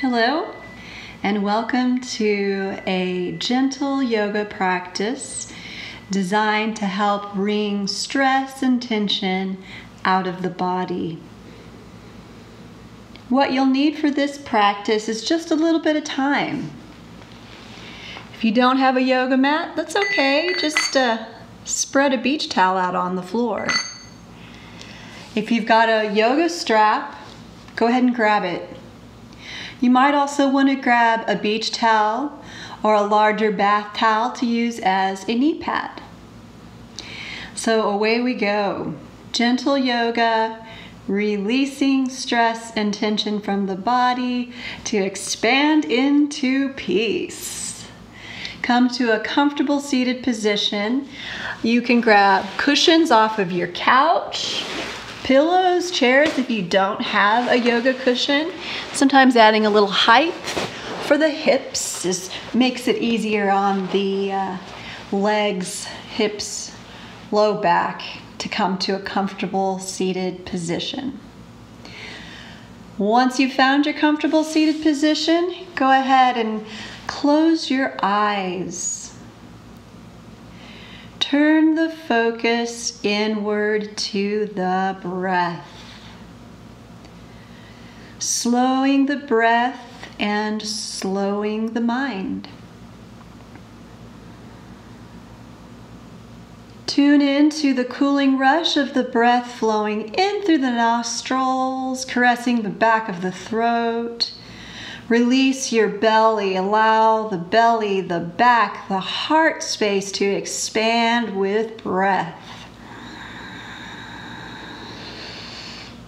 Hello, and welcome to a gentle yoga practice designed to help bring stress and tension out of the body. What you'll need for this practice is just a little bit of time. If you don't have a yoga mat, that's okay. Just spread a beach towel out on the floor. If you've got a yoga strap, go ahead and grab it. You might also want to grab a beach towel or a larger bath towel to use as a knee pad. So away we go. Gentle yoga, releasing stress and tension from the body to expand into peace. Come to a comfortable seated position. You can grab cushions off of your couch, pillows, chairs if you don't have a yoga cushion. Sometimes adding a little height for the hips just makes it easier on the legs, hips, low back to come to a comfortable seated position. Once you've found your comfortable seated position, go ahead and close your eyes. Turn the focus inward to the breath. Slowing the breath and slowing the mind. Tune into the cooling rush of the breath flowing in through the nostrils, caressing the back of the throat. Release your belly. Allow the belly, the back, the heart space to expand with breath.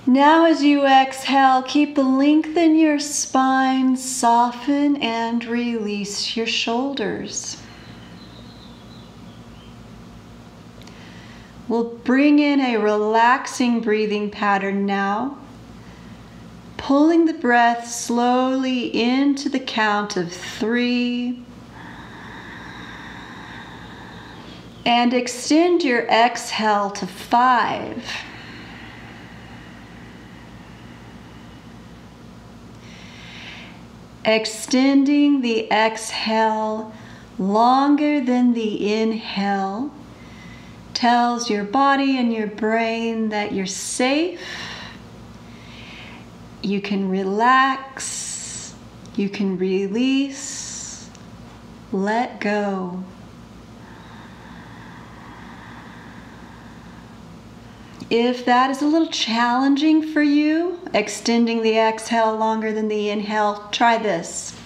Now as you exhale, keep the length in your spine, soften and release your shoulders. We'll bring in a relaxing breathing pattern now. Pulling the breath slowly into the count of 3. And extend your exhale to 5. Extending the exhale longer than the inhale tells your body and your brain that you're safe. You can relax, you can release, let go. If that is a little challenging for you, extending the exhale longer than the inhale, try this.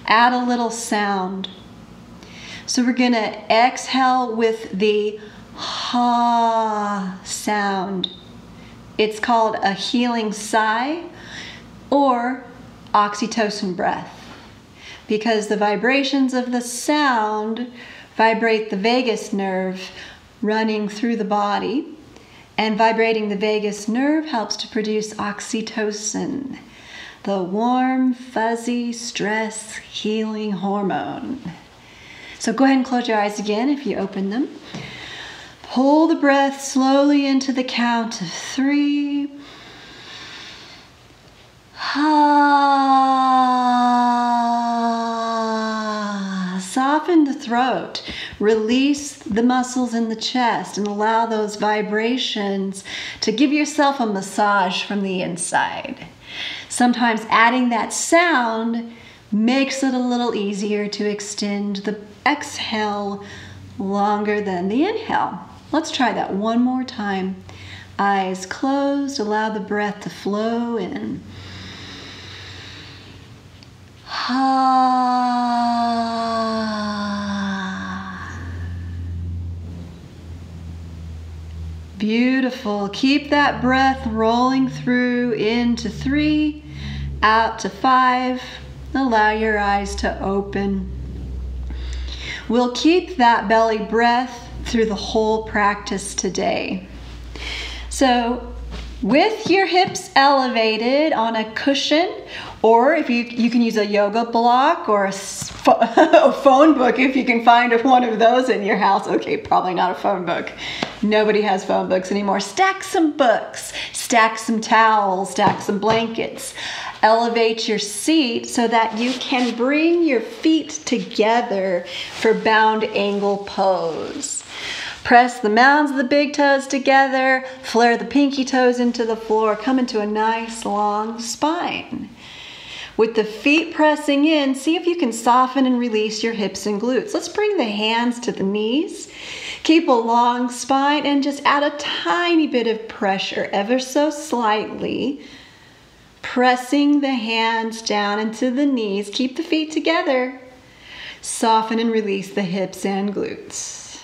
Add a little sound. So we're going to exhale with the ha sound. It's called a healing sigh or oxytocin breath because the vibrations of the sound vibrate the vagus nerve running through the body, and vibrating the vagus nerve helps to produce oxytocin, the warm, fuzzy, stress healing hormone. So go ahead and close your eyes again if you open them. Pull the breath slowly into the count of 3. Soften the throat. Release the muscles in the chest and allow those vibrations to give yourself a massage from the inside. Sometimes adding that sound makes it a little easier to extend the exhale longer than the inhale. Let's try that one more time. Eyes closed, allow the breath to flow in. Beautiful. Keep that breath rolling through into 3, out to 5. Allow your eyes to open. We'll keep that belly breath through the whole practice today. So with your hips elevated on a cushion, or if you can use a yoga block or a phone book if you can find one of those in your house. Okay, probably not a phone book. Nobody has phone books anymore. Stack some books, stack some towels, stack some blankets. Elevate your seat so that you can bring your feet together for bound angle pose. Press the mounds of the big toes together, flare the pinky toes into the floor, come into a nice long spine. With the feet pressing in, see if you can soften and release your hips and glutes. Let's bring the hands to the knees. Keep a long spine and just add a tiny bit of pressure, ever so slightly. Pressing the hands down into the knees. Keep the feet together. Soften and release the hips and glutes.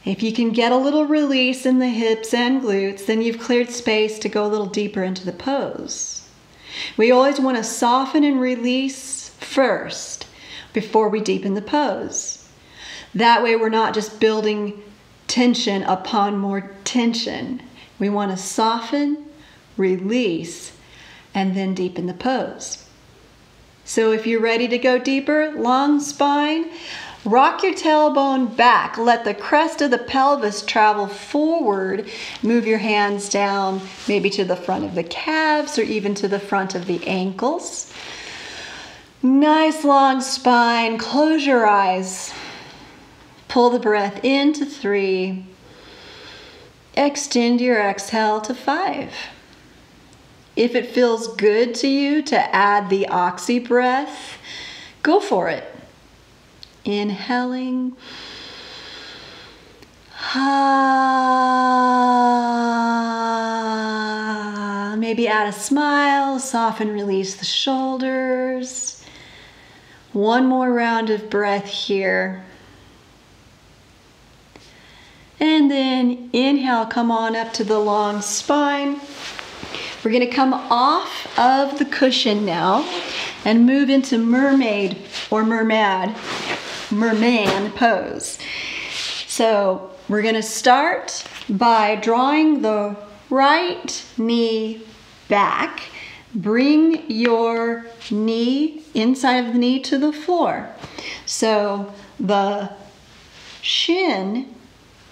If you can get a little release in the hips and glutes, then you've cleared space to go a little deeper into the pose. We always want to soften and release first before we deepen the pose. That way we're not just building tension upon more tension. We want to soften, release, and then deepen the pose. So if you're ready to go deeper, long spine, rock your tailbone back. Let the crest of the pelvis travel forward. Move your hands down, maybe to the front of the calves or even to the front of the ankles. Nice long spine. Close your eyes. Pull the breath into 3. Extend your exhale to 5. If it feels good to you to add the oxy breath, go for it. Inhaling. Maybe add a smile, soften, release the shoulders. One more round of breath here. And then inhale, come on up to the long spine. We're going to come off of the cushion now and move into mermaid or merman pose. So we're going to start by drawing the right knee back. Bring your knee, inside of the knee, to the floor. So the shin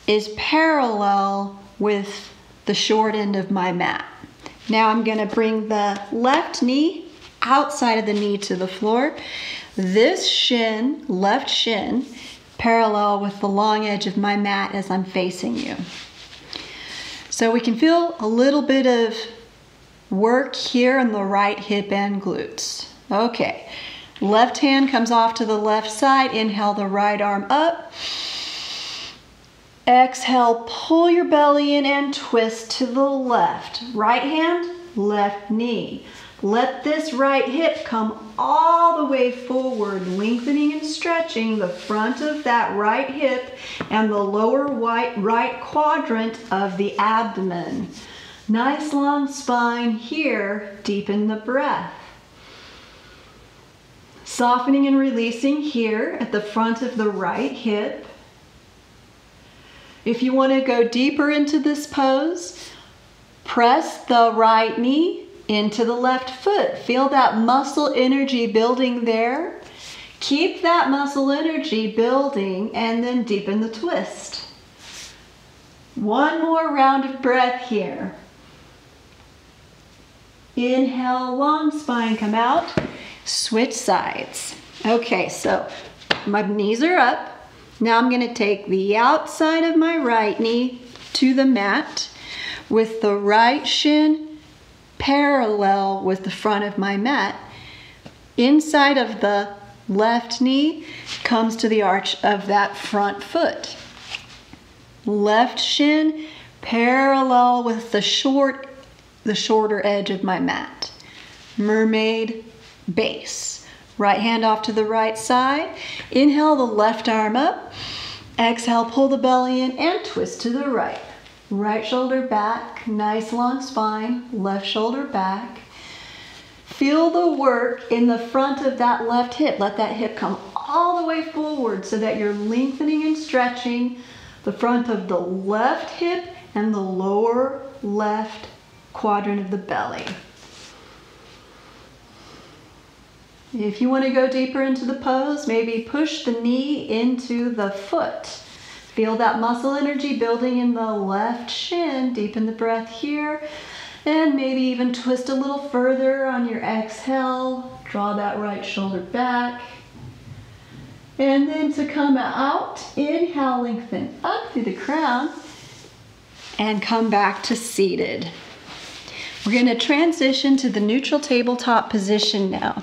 is parallel with the short end of my mat. Now I'm going to bring the left knee outside of the knee to the floor. This shin, left shin, parallel with the long edge of my mat as I'm facing you. So we can feel a little bit of work here on the right hip and glutes. Okay, left hand comes off to the left side. Inhale the right arm up. Exhale, pull your belly in and twist to the left. Right hand, left knee. Let this right hip come all the way forward, lengthening and stretching the front of that right hip and the lower right quadrant of the abdomen. Nice long spine here. Deepen the breath. Softening and releasing here at the front of the right hip. If you want to go deeper into this pose, press the right knee into the left foot. Feel that muscle energy building there. Keep that muscle energy building and then deepen the twist. One more round of breath here. Inhale, long spine, come out. Switch sides. Okay, so my knees are up. Now I'm going to take the outside of my right knee to the mat with the right shin parallel with the front of my mat. Inside of the left knee comes to the arch of that front foot. Left shin parallel with the shorter edge of my mat. Mermaid base. Right hand off to the right side. Inhale the left arm up. Exhale, pull the belly in and twist to the right. Right shoulder back, nice long spine. Left shoulder back. Feel the work in the front of that left hip. Let that hip come all the way forward so that you're lengthening and stretching the front of the left hip and the lower left quadrant of the belly. If you want to go deeper into the pose, maybe push the knee into the foot. Feel that muscle energy building in the left shin. Deepen the breath here. And maybe even twist a little further on your exhale. Draw that right shoulder back. And then to come out, inhale, lengthen up through the crown. And come back to seated. We're going to transition to the neutral tabletop position now.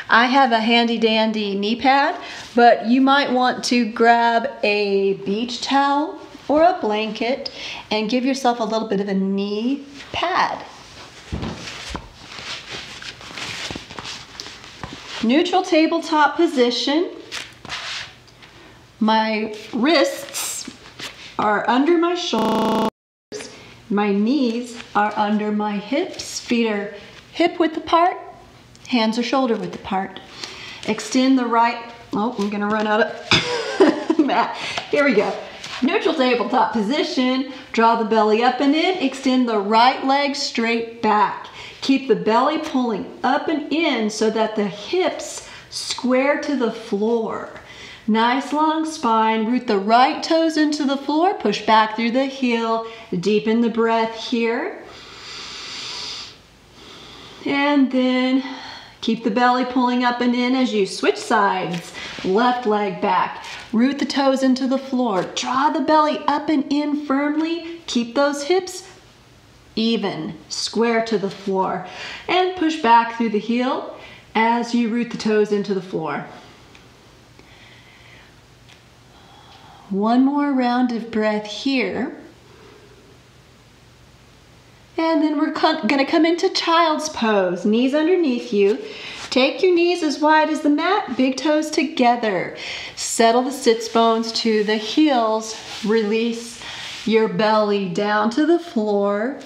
I have a handy dandy knee pad, but you might want to grab a beach towel or a blanket and give yourself a little bit of a knee pad. Neutral tabletop position. My wrists are under my shoulders. My knees are under my hips. Feet are hip width apart. Hands are shoulder width apart. Extend the right, oh, I'm gonna run out of mat. Here we go. Neutral tabletop position. Draw the belly up and in. Extend the right leg straight back. Keep the belly pulling up and in so that the hips square to the floor. Nice long spine. Root the right toes into the floor. Push back through the heel. Deepen the breath here. And then keep the belly pulling up and in as you switch sides. Left leg back. Root the toes into the floor. Draw the belly up and in firmly. Keep those hips even, square to the floor. And push back through the heel as you root the toes into the floor. One more round of breath here. And then we're going to come into child's pose. Knees underneath you. Take your knees as wide as the mat, big toes together. Settle the sits bones to the heels. Release your belly down to the floor.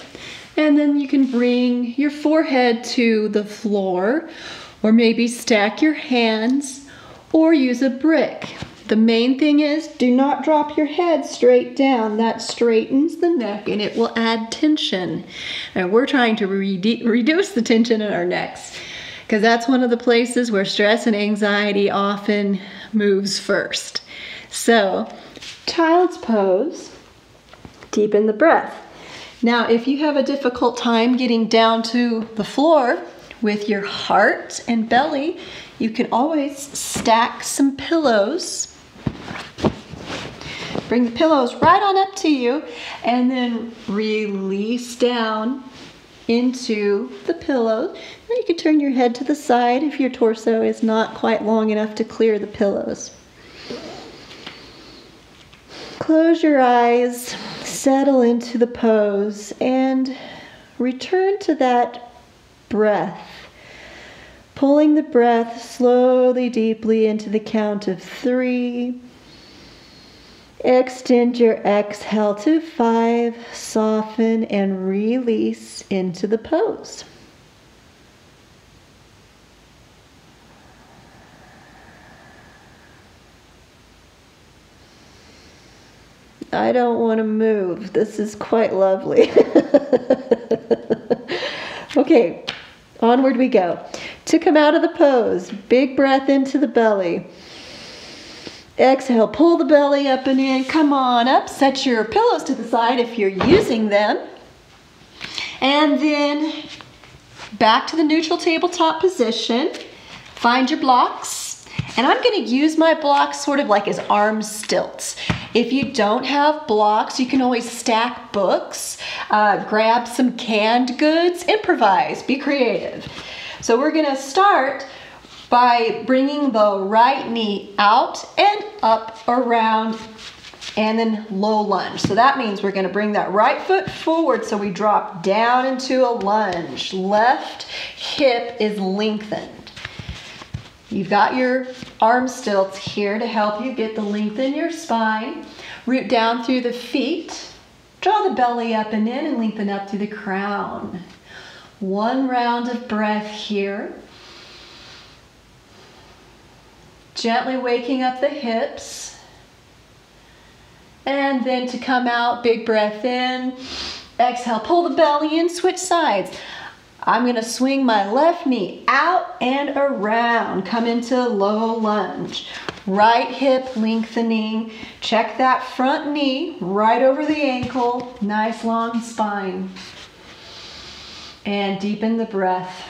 And then you can bring your forehead to the floor, or maybe stack your hands, or use a brick. The main thing is, do not drop your head straight down. That straightens the neck and it will add tension. And we're trying to reduce the tension in our necks, because that's one of the places where stress and anxiety often moves first. So, child's pose, deepen the breath. Now, if you have a difficult time getting down to the floor with your heart and belly, you can always stack some pillows. Bring the pillows right on up to you and then release down into the pillow. Then you can turn your head to the side if your torso is not quite long enough to clear the pillows. Close your eyes, settle into the pose, and return to that breath. Pulling the breath slowly, deeply into the count of 3. Extend your exhale to 5. Soften and release into the pose. I don't want to move. This is quite lovely. Okay, onward we go. To come out of the pose, big breath into the belly. Exhale, pull the belly up and in. Come on up. Set your pillows to the side if you're using them. And then back to the neutral tabletop position. Find your blocks. And I'm going to use my blocks sort of like as arm stilts. If you don't have blocks, you can always stack books, grab some canned goods, improvise, be creative. So we're going to start by bringing the right knee out and up, around, and then low lunge. So that means we're going to bring that right foot forward so we drop down into a lunge. Left hip is lengthened. You've got your arm stilts here to help you get the length in your spine. Root down through the feet. Draw the belly up and in and lengthen up through the crown. One round of breath here. Gently waking up the hips. And then to come out, big breath in. Exhale, pull the belly in, switch sides. I'm going to swing my left knee out and around. Come into low lunge. Right hip lengthening. Check that front knee right over the ankle. Nice long spine. And deepen the breath.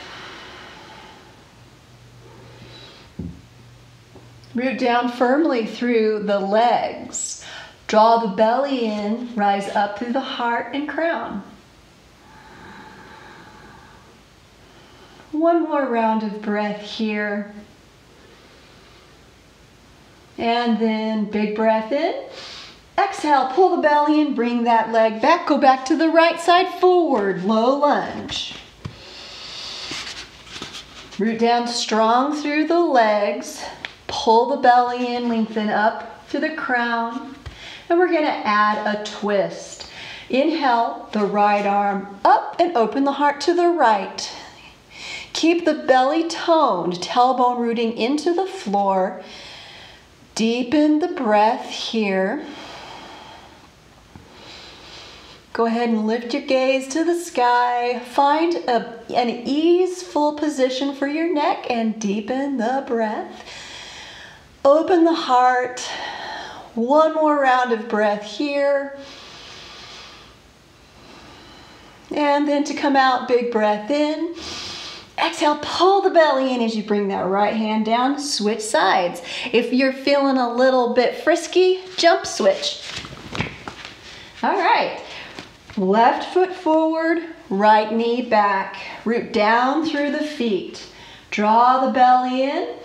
Root down firmly through the legs. Draw the belly in, rise up through the heart and crown. One more round of breath here. And then big breath in. Exhale, pull the belly in, bring that leg back. Go back to the right side forward, low lunge. Root down strong through the legs. Pull the belly in, lengthen up to the crown. And we're gonna add a twist. Inhale, the right arm up and open the heart to the right. Keep the belly toned, tailbone rooting into the floor. Deepen the breath here. Go ahead and lift your gaze to the sky. Find an easeful position for your neck and deepen the breath. Open the heart. One more round of breath here. And then to come out, big breath in. Exhale, pull the belly in as you bring that right hand down. Switch sides. If you're feeling a little bit frisky, jump switch. All right. Left foot forward, right knee back. Root down through the feet. Draw the belly in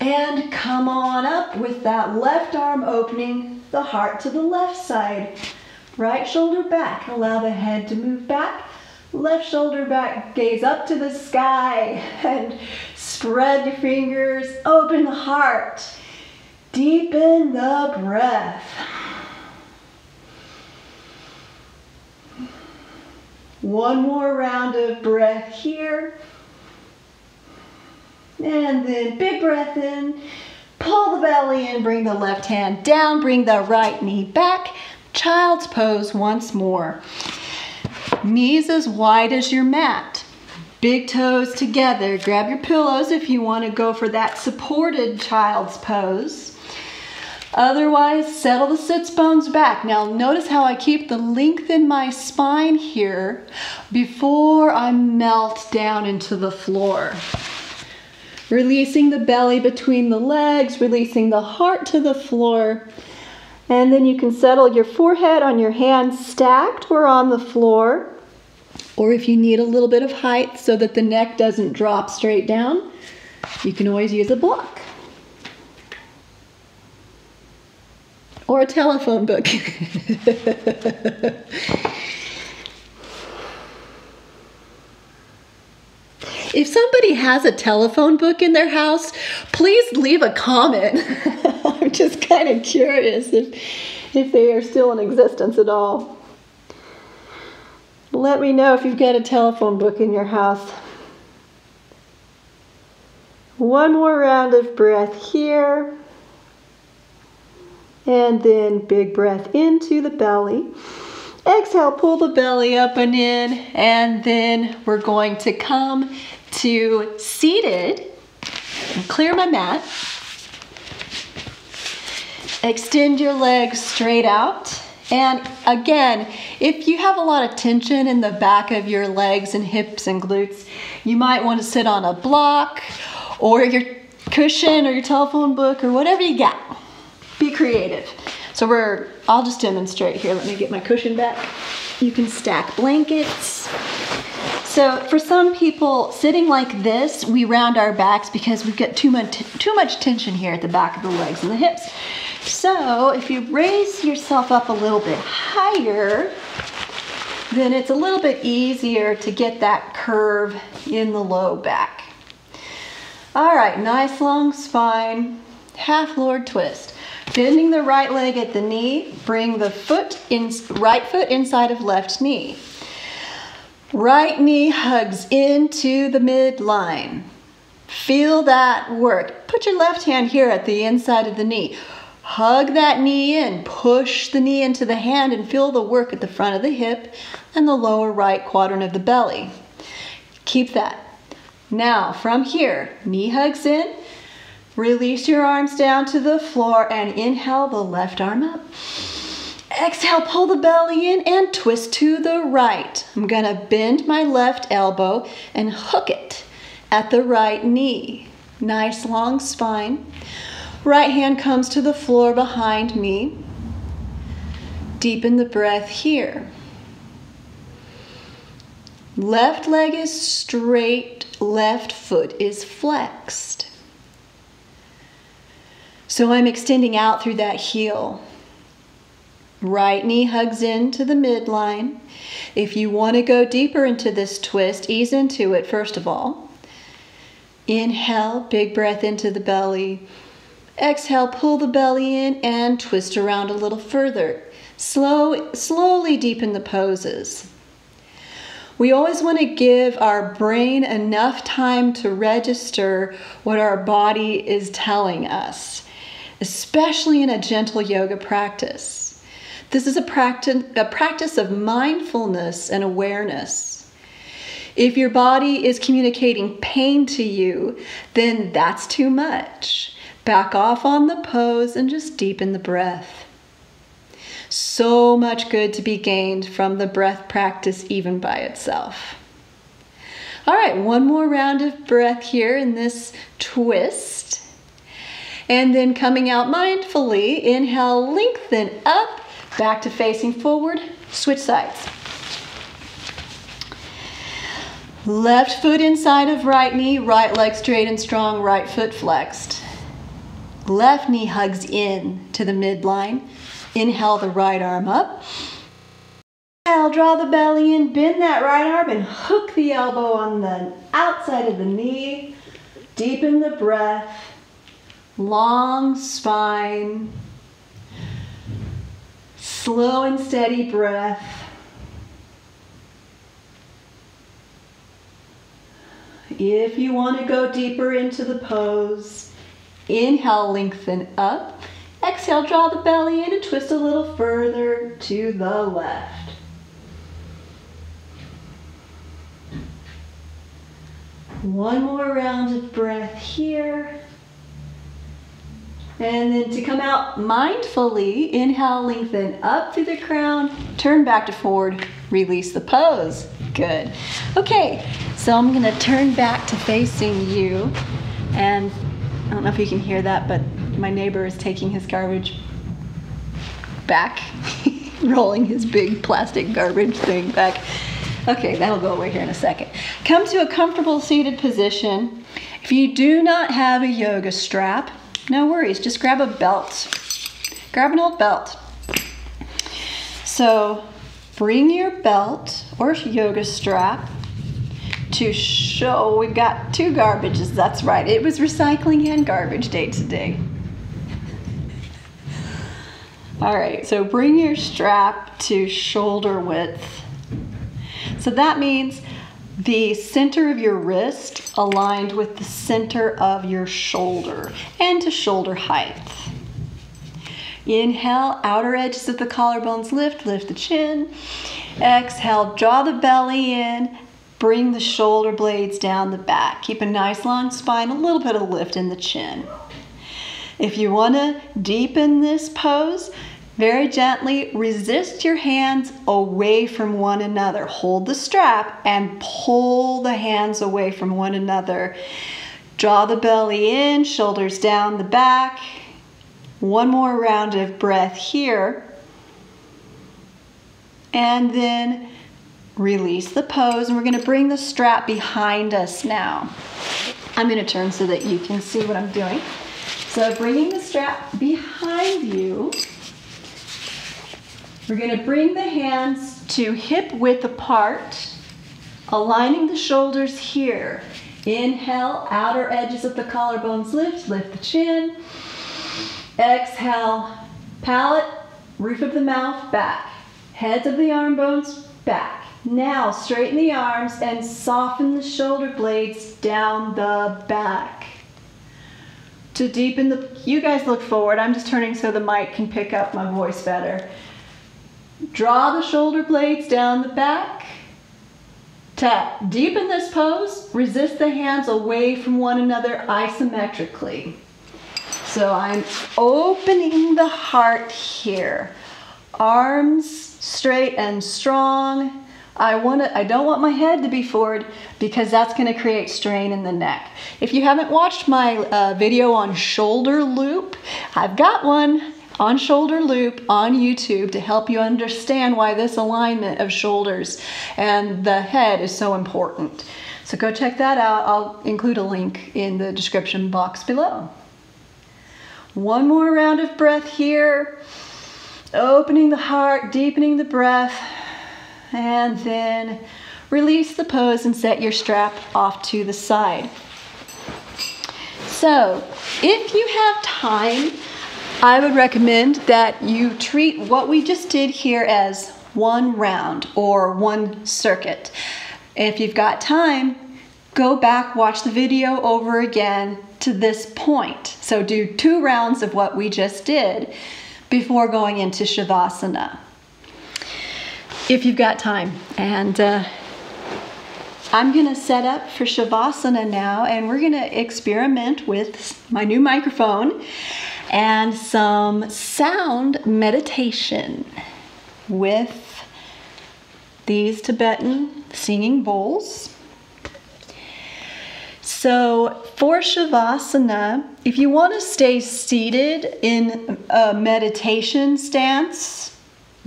and come on up with that left arm opening the heart to the left side. Right shoulder back. Allow the head to move back. Left shoulder back, gaze up to the sky and spread your fingers, open the heart, deepen the breath. One more round of breath here. And then big breath in, pull the belly in, bring the left hand down, bring the right knee back, child's pose once more. Knees as wide as your mat. Big toes together. Grab your pillows if you want to go for that supported child's pose. Otherwise, settle the sits bones back. Now notice how I keep the length in my spine here before I melt down into the floor. Releasing the belly between the legs, releasing the heart to the floor. And then you can settle your forehead on your hands stacked or on the floor. Or if you need a little bit of height so that the neck doesn't drop straight down, you can always use a block. Or a telephone book. If somebody has a telephone book in their house, please leave a comment. I'm just kind of curious if they are still in existence at all. Let me know if you've got a telephone book in your house. One more round of breath here. And then big breath into the belly. Exhale, pull the belly up and in. And then we're going to come to seated. And clear my mat. Extend your legs straight out. And again, if you have a lot of tension in the back of your legs and hips and glutes, you might want to sit on a block or your cushion or your telephone book or whatever you got. Be creative. So I'll just demonstrate here. Let me get my cushion back. You can stack blankets. So for some people, sitting like this, we round our backs because we've got too much tension here at the back of the legs and the hips. So if you raise yourself up a little bit higher, then it's a little bit easier to get that curve in the low back. All right, nice long spine, half Lord twist. Bending the right leg at the knee, bring the right foot inside of left knee. Right knee hugs into the midline. Feel that work. Put your left hand here at the inside of the knee. Hug that knee in, push the knee into the hand and feel the work at the front of the hip and the lower right quadrant of the belly. Keep that. Now from here, knee hugs in, release your arms down to the floor and inhale the left arm up. Exhale, pull the belly in and twist to the right. I'm gonna bend my left elbow and hook it at the right knee. Nice long spine. Right hand comes to the floor behind me. Deepen the breath here. Left leg is straight, left foot is flexed. So I'm extending out through that heel. Right knee hugs into the midline. If you want to go deeper into this twist, ease into it first of all. Inhale, big breath into the belly. Exhale, pull the belly in and twist around a little further. Slowly deepen the poses. We always want to give our brain enough time to register what our body is telling us, especially in a gentle yoga practice. This is a practice of mindfulness and awareness. If your body is communicating pain to you, then that's too much. Back off on the pose and just deepen the breath. So much good to be gained from the breath practice even by itself. All right, one more round of breath here in this twist. And then coming out mindfully, inhale, lengthen up, back to facing forward, switch sides. Left foot inside of right knee, right leg straight and strong, right foot flexed. Left knee hugs in to the midline. Inhale the right arm up. Exhale, draw the belly in, bend that right arm and hook the elbow on the outside of the knee. Deepen the breath. Long spine. Slow and steady breath. If you want to go deeper into the pose, inhale, lengthen up. Exhale, draw the belly in and twist a little further to the left. One more round of breath here. And then to come out mindfully, inhale, lengthen up through the crown, turn back to forward, release the pose. Good. Okay, so I'm gonna turn back to facing you. And I don't know if you can hear that, but my neighbor is taking his garbage back, rolling his big plastic garbage thing back. Okay, that'll go away here in a second. Come to a comfortable seated position. If you do not have a yoga strap, no worries, just grab a belt. Grab an old belt. So bring your belt or yoga strap to show. We've got two garbages, that's right. It was recycling and garbage day today. All right, so bring your strap to shoulder width. So that means the center of your wrist aligned with the center of your shoulder and to shoulder height. Inhale, outer edges of the collarbones lift the chin. Exhale, draw the belly in, bring the shoulder blades down the back. Keep a nice long spine, a little bit of lift in the chin. If you want to deepen this pose, very gently resist your hands away from one another. Hold the strap and pull the hands away from one another. Draw the belly in, shoulders down the back. One more round of breath here. And then release the pose, and we're going to bring the strap behind us now. I'm going to turn so that you can see what I'm doing. So bringing the strap behind you, we're going to bring the hands to hip width apart, aligning the shoulders here. Inhale, outer edges of the collarbones lift the chin. Exhale, palate, roof of the mouth back, heads of the arm bones back. Now straighten the arms and soften the shoulder blades down the back. To deepen the, you guys look forward, I'm just turning so the mic can pick up my voice better. Draw the shoulder blades down the back. To deepen this pose, resist the hands away from one another isometrically. So I'm opening the heart here. Arms straight and strong. I don't want my head to be forward because that's going to create strain in the neck. If you haven't watched my video on shoulder loop, I've got one on shoulder loop on YouTube to help you understand why this alignment of shoulders and the head is so important. So go check that out. I'll include a link in the description box below. One more round of breath here. Opening the heart, deepening the breath, and then release the pose and set your strap off to the side. So, if you have time, I would recommend that you treat what we just did here as one round or one circuit. If you've got time, go back, watch the video over again to this point. So do 2 rounds of what we just did before going into Shavasana, if you've got time. And I'm gonna set up for Shavasana now, and we're gonna experiment with my new microphone and some sound meditation with these Tibetan singing bowls. So for Shavasana, if you want to stay seated in a meditation stance,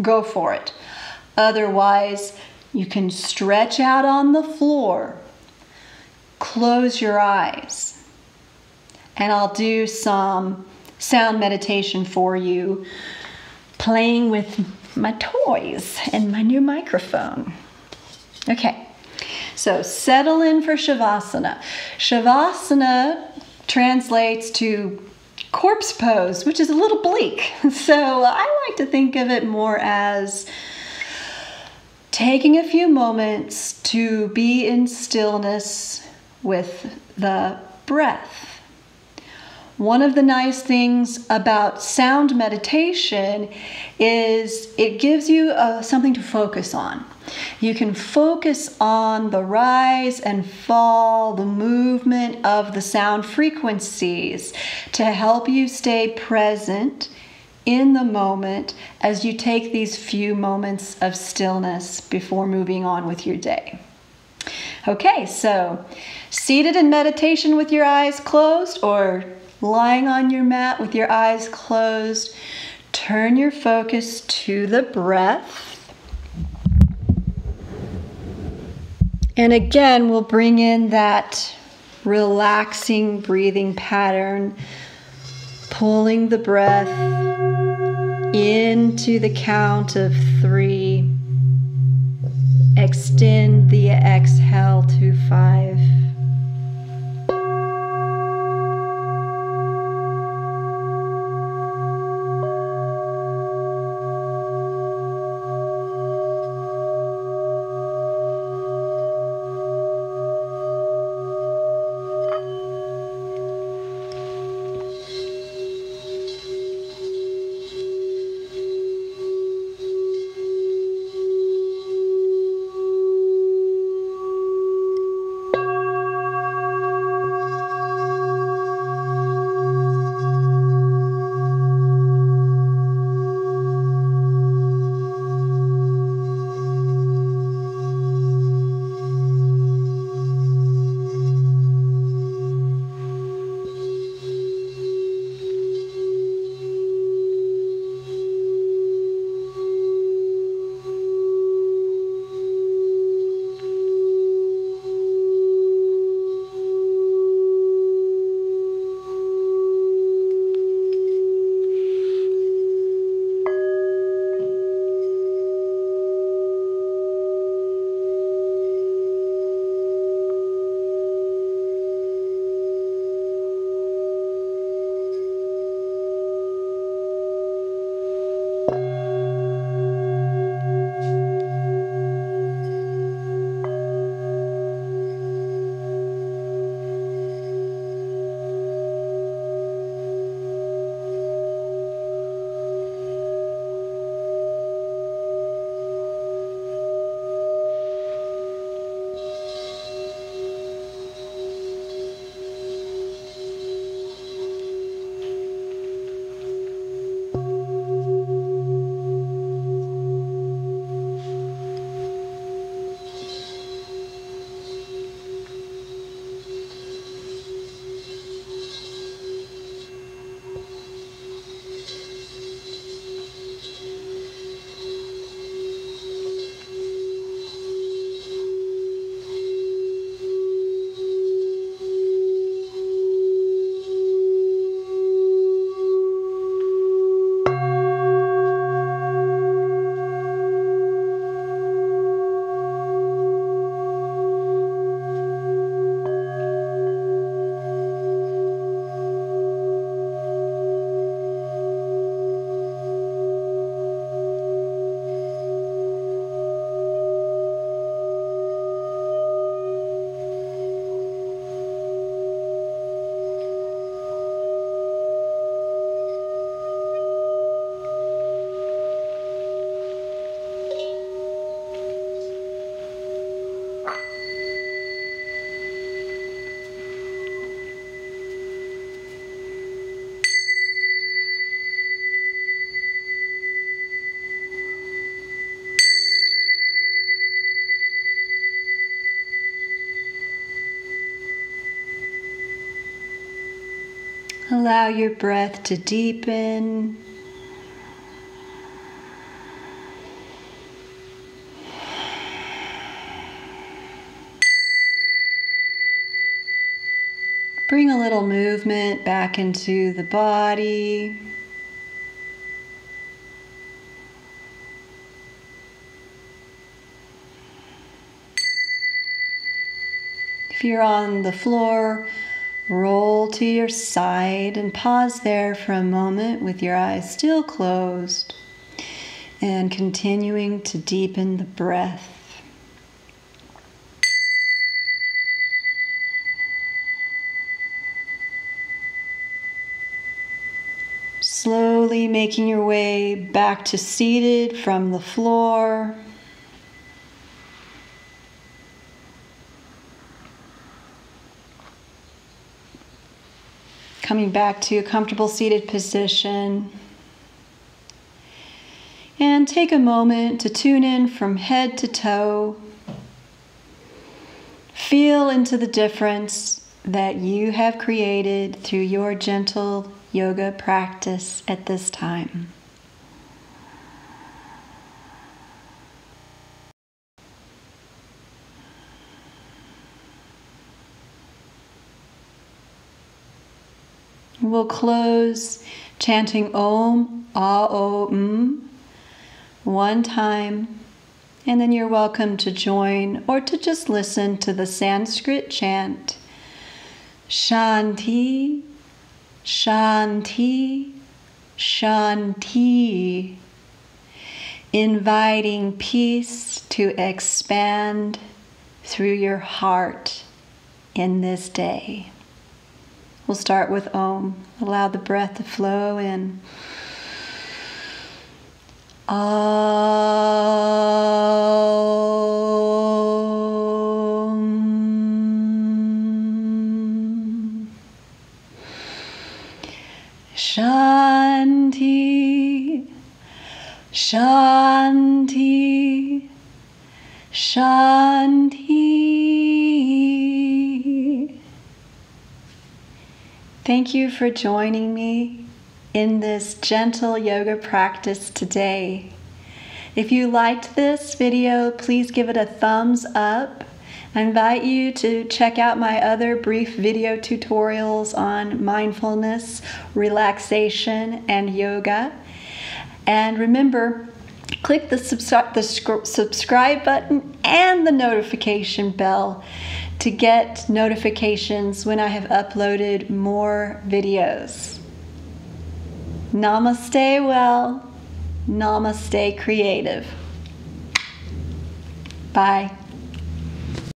go for it. Otherwise, you can stretch out on the floor, close your eyes, and I'll do some sound meditation for you, playing with my toys and my new microphone. Okay. So settle in for Shavasana. Shavasana translates to corpse pose, which is a little bleak. So I like to think of it more as taking a few moments to be in stillness with the breath. One of the nice things about sound meditation is it gives you something to focus on. You can focus on the rise and fall, the movement of the sound frequencies to help you stay present in the moment as you take these few moments of stillness before moving on with your day. Okay, so seated in meditation with your eyes closed or lying on your mat with your eyes closed, turn your focus to the breath. And again, we'll bring in that relaxing breathing pattern, pulling the breath into the count of 3. Extend the exhale to 5. Allow your breath to deepen. Bring a little movement back into the body. If you're on the floor, roll to your side and pause there for a moment with your eyes still closed and continuing to deepen the breath. Slowly making your way back to seated from the floor. Coming back to a comfortable seated position. And take a moment to tune in from head to toe. Feel into the difference that you have created through your gentle yoga practice at this time. We'll close chanting Om, Ah, O, one time, and then you're welcome to join or to just listen to the Sanskrit chant. Shanti, Shanti, Shanti, inviting peace to expand through your heart in this day. We'll start with Om. Allow the breath to flow in. Om. Shanti, Shanti, Shanti. Thank you for joining me in this gentle yoga practice today. If you liked this video, please give it a thumbs up. I invite you to check out my other brief video tutorials on mindfulness, relaxation, and yoga. And remember, click the subscribe button and the notification bell to get notifications when I have uploaded more videos. Namaste well, namaste creative. Bye.